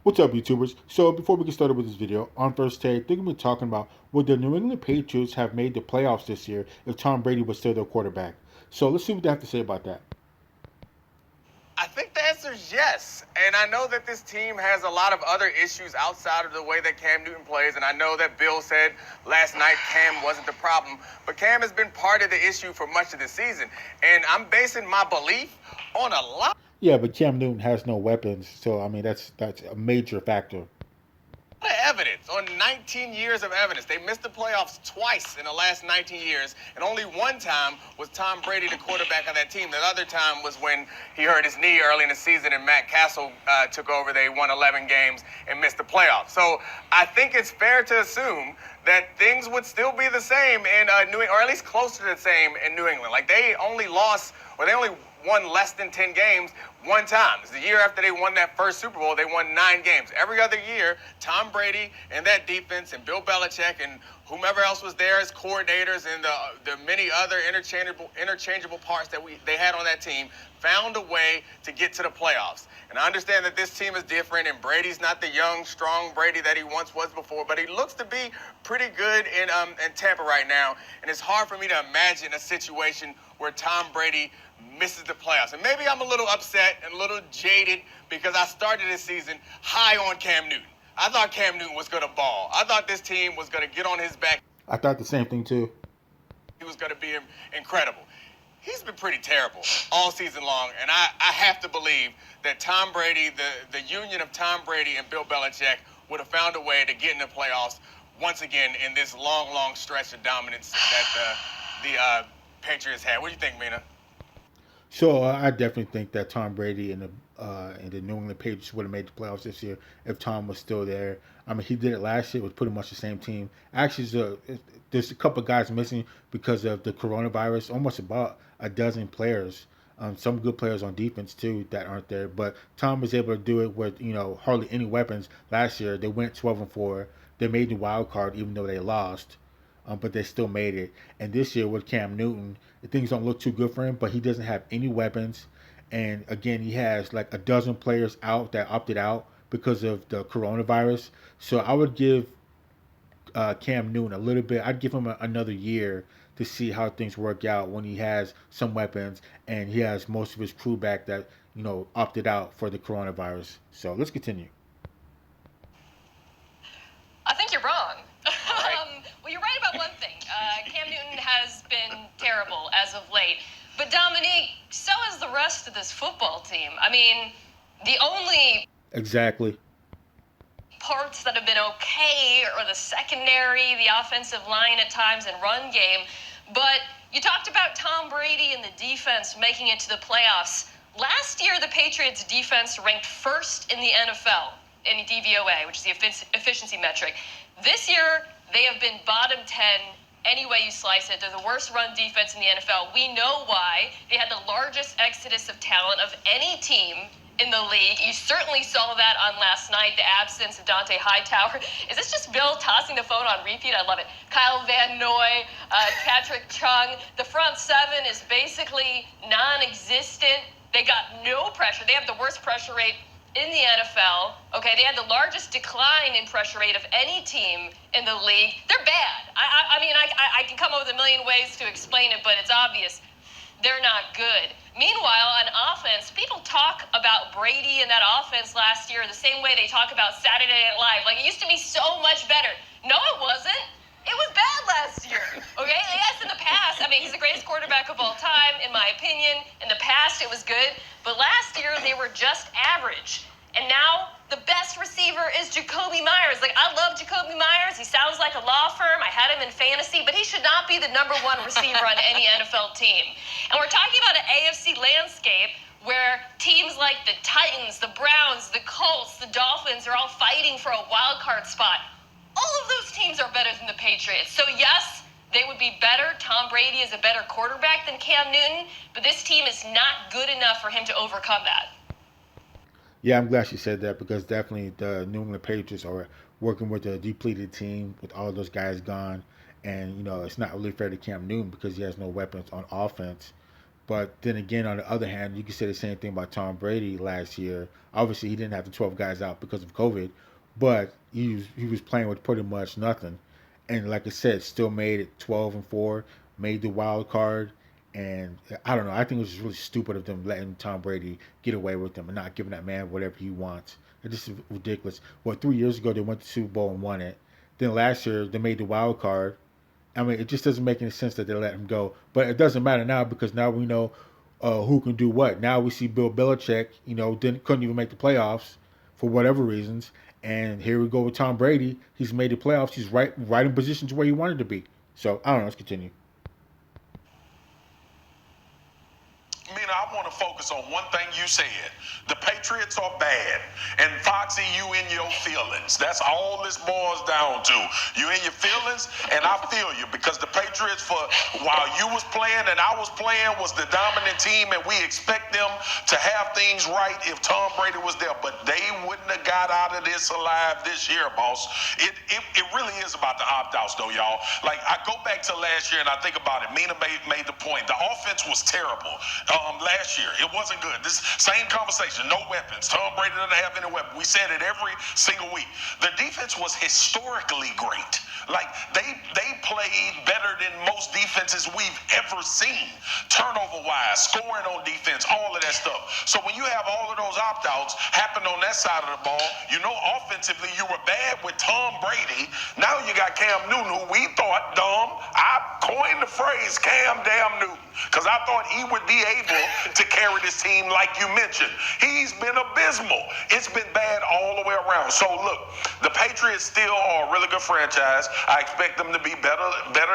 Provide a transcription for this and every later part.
What's up, YouTubers? So, before we get started with this video, on first take, they're going to be talking about would the New England Patriots have made the playoffs this year if Tom Brady was still their quarterback? So, let's see what they have to say about that. I think the answer is yes. And I know that this team has a lot of other issues outside of the way that Cam Newton plays. And I know that Bill said last night Cam wasn't the problem. But Cam has been part of the issue for much of the season. And I'm basing my belief on a lot Yeah, but Cam Newton has no weapons, so I mean that's a major factor. of evidence, on 19 years of evidence. They missed the playoffs twice in the last 19 years, and only one time was Tom Brady the quarterback of that team. The other time was when he hurt his knee early in the season and Matt Castle took over. They won 11 games and missed the playoffs. So I think it's fair to assume that things would still be the same in New England, or at least close to the same in New England. Like they only won less than 10 games one time. It's the year after they won that first Super Bowl, they won 9 games. Every other year, Tom Brady and that defense and Bill Belichick and whomever else was there as coordinators and the many other interchangeable parts that they had on that team found a way to get to the playoffs. And I understand that this team is different and Brady's not the young, strong Brady that he once was before, but he looks to be pretty good in Tampa right now. And it's hard for me to imagine a situation where Tom Brady misses the playoffs. And maybe I'm a little upset and a little jaded because I started this season high on Cam Newton. I thought Cam Newton was going to ball. I thought this team was going to get on his back. I thought the same thing too. He was going to be incredible. He's been pretty terrible all season long, and I have to believe that Tom Brady, the union of Tom Brady and Bill Belichick, would have found a way to get in the playoffs once again in this long, long stretch of dominance that the Patriots had. What do you think, Mina? So I definitely think that Tom Brady and the New England Patriots would have made the playoffs this year if Tom was still there. I mean, he did it last year. It was pretty much the same team. Actually, there's a couple of guys missing because of the coronavirus. Almost about a dozen players, some good players on defense too that aren't there. But Tom was able to do it with hardly any weapons last year. They went 12-4. They made the wild card even though they lost, but they still made it. And this year with Cam Newton, things don't look too good for him, but he doesn't have any weapons. And again, he has like a dozen players out that opted out because of the coronavirus. So I would give Cam Newton a little bit. I'd give him another year to see how things work out when he has some weapons and he has most of his crew back that opted out for the coronavirus. So let's continue. I think you're wrong. Right. Well, you're right about one thing. Cam Newton has been terrible as of late. But Dominique, so is the rest of this football team. I mean, the only Exactly. parts that have been okay are the secondary, the offensive line at times, and run game. But you talked about Tom Brady and the defense making it to the playoffs. Last year, the Patriots' defense ranked first in the NFL in DVOA, which is the efficiency metric. This year, they have been bottom 10 any way you slice it. They're the worst run defense in the NFL. We know why. They had the largest exodus of talent of any team in the league. You certainly saw that on last night, the absence of Dante Hightower. Is this just Bill tossing the phone on repeat? I love it. Kyle Van Noy, Patrick Chung. The front seven is basically non-existent. They got no pressure. They have the worst pressure rate in the NFL. Okay, they had the largest decline in pressure rate of any team in the league. They're bad. I mean, I can come up with a million ways to explain it, but it's obvious. They're not good. Meanwhile, on offense, people talk about Brady and that offense last year the same way they talk about Saturday Night Live. Like, it used to be so much better. No, it wasn't. It was bad last year, okay? Yes, in the past, I mean, he's the greatest quarterback of all time, in my opinion. In the past, it was good. But last year, they were just average. And now, the best receiver is Jacoby Myers. Like, I love Jacoby Myers. He sounds like a law firm. I had him in fantasy, but he should not be the number one receiver on any NFL team. And we're talking about an AFC landscape where teams like the Titans, the Browns, the Colts, the Dolphins are all fighting for a wild card spot. All of those teams are better than the Patriots. So yes, they would be better. Tom Brady is a better quarterback than Cam Newton, but this team is not good enough for him to overcome that. Yeah, I'm glad she said that because definitely the New England Patriots are working with a depleted team with all those guys gone. And, it's not really fair to Cam Newton because he has no weapons on offense. But then again, on the other hand, you can say the same thing about Tom Brady last year. Obviously, he didn't have the 12 guys out because of COVID, but he was playing with pretty much nothing, and like I said, still made it 12-4, made the wild card, and I don't know. I think it was just really stupid of them letting Tom Brady get away with them and not giving that man whatever he wants. It's just ridiculous. Well, 3 years ago they went to the Super Bowl and won it. Then last year they made the wild card. I mean, it just doesn't make any sense that they let him go. But it doesn't matter now because now we know who can do what. Now we see Bill Belichick, couldn't even make the playoffs for whatever reasons. And here we go with Tom Brady. He's made the playoffs. He's right in position to where he wanted to be. So, I don't know. Let's continue. Mina, I want to focus on one thing you said. The Patriots are bad. And Foxy, you in your feelings. That's all this boils down to. You in your feelings, and I feel you because the Patriots, while you was playing and I was playing, was the dominant team, and we expect them to have things right if Tom Brady was there. But they wouldn't have got out of this alive this year, boss. It really is about the opt-outs, though, y'all. Like, I go back to last year, and I think about it. Mina made the point. The offense was terrible. Last year, it wasn't good. This same conversation, no weapons. Tom Brady doesn't have any weapons. We said it every single week. The defense was historically great. Like, they played better than most defenses we've ever seen. Turnover-wise, scoring on defense, all of that stuff. So when you have all of those opt-outs happen on that side of the ball, offensively you were bad with Tom Brady. Now you got Cam Newton, who we thought, I coined the phrase Cam Damn Newton, because I thought he would be able to carry this team like you mentioned. He's been abysmal. It's been bad all the way around. So look, the Patriots still are a really good franchise. I expect them to be better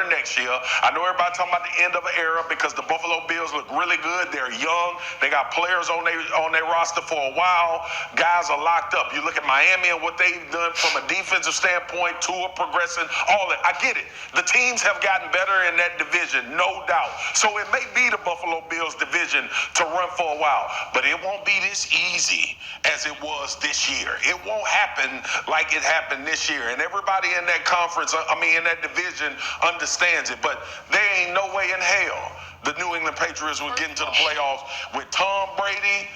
next year. I know everybody talking about the end of an era because the Buffalo Bills look really good. They're young. They got players on their roster for a while. Guys are locked up. You look at Miami and what they've done from a defensive standpoint, Tua progressing, all that. I get it. The teams have gotten better in that division, no doubt. So it may be the Buffalo Bills division to run for a while, but it won't be this easy as it was this year. It won't happen like it happened this year. And everybody in that conference, in that division understands it, but there ain't no way in hell the New England Patriots will get into the playoffs with Tom Brady,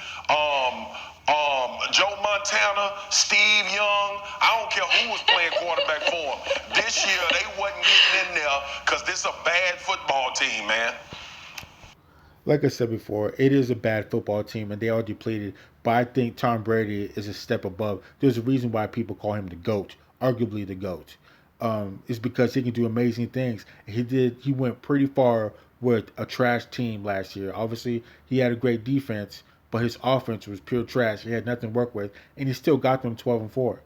Joe Montana, Steve Young. I don't care who was playing quarterback for them. This year, they wasn't getting in there because this is a bad football team, man. Like I said before, it is a bad football team, and they are depleted. But I think Tom Brady is a step above. There's a reason why people call him the GOAT, arguably the GOAT. It's because he can do amazing things. He went pretty far with a trash team last year. Obviously, he had a great defense, but his offense was pure trash. He had nothing to work with, and he still got them 12-4.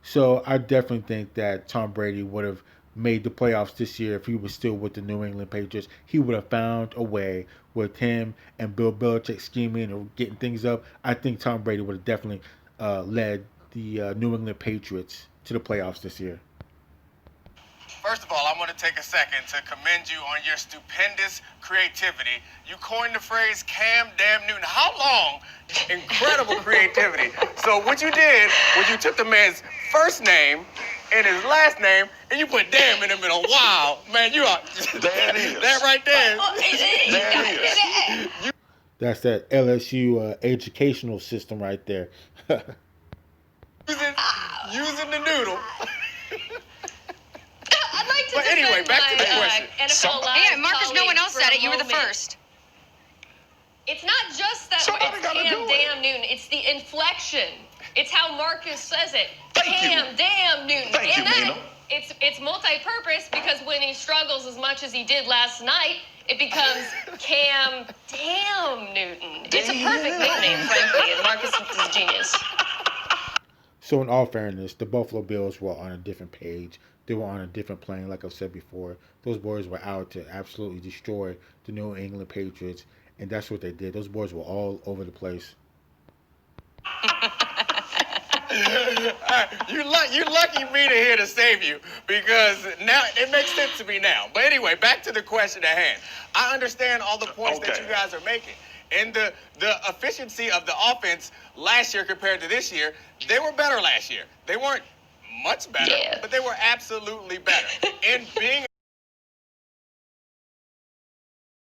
So I definitely think that Tom Brady would have made the playoffs this year if he was still with the New England Patriots. He would have found a way with him and Bill Belichick scheming or getting things up. I think Tom Brady would have definitely led the New England Patriots to the playoffs this year. First of all, I want to take a second to commend you on your stupendous creativity. You coined the phrase Cam Damn Newton. How long? Incredible creativity. So what you did was you took the man's first name and his last name, and you put damn in the middle. Wow, man, you are. There it is. That right there. There it is. That's that LSU educational system right there. using the noodle. I'd like to But anyway, defend back to the my, question. NFL Live Yeah, Marcus, no one colleague else for said a it. You were the moment. first. It's not just that Somebody it's gotta Cam do it. Damn Newton. It's the inflection. It's how Marcus says it. Thank you. Cam Damn Newton. Thank you, and then Mina. it's multi-purpose because when he struggles as much as he did last night, it becomes Cam Damn Newton. It's a perfect nickname, frankly, and Marcus is a genius. So in all fairness, the Buffalo Bills were on a different page. They were on a different plane, like I've said before. Those boys were out to absolutely destroy the New England Patriots, and that's what they did. Those boys were all over the place. You're lucky Mina here to save you because now it makes sense to me now. But anyway, back to the question at hand. I understand all the points that Okay. you guys are making. And the efficiency of the offense last year compared to this year, they were better last year. They weren't much better, Yeah. but they were absolutely better. And being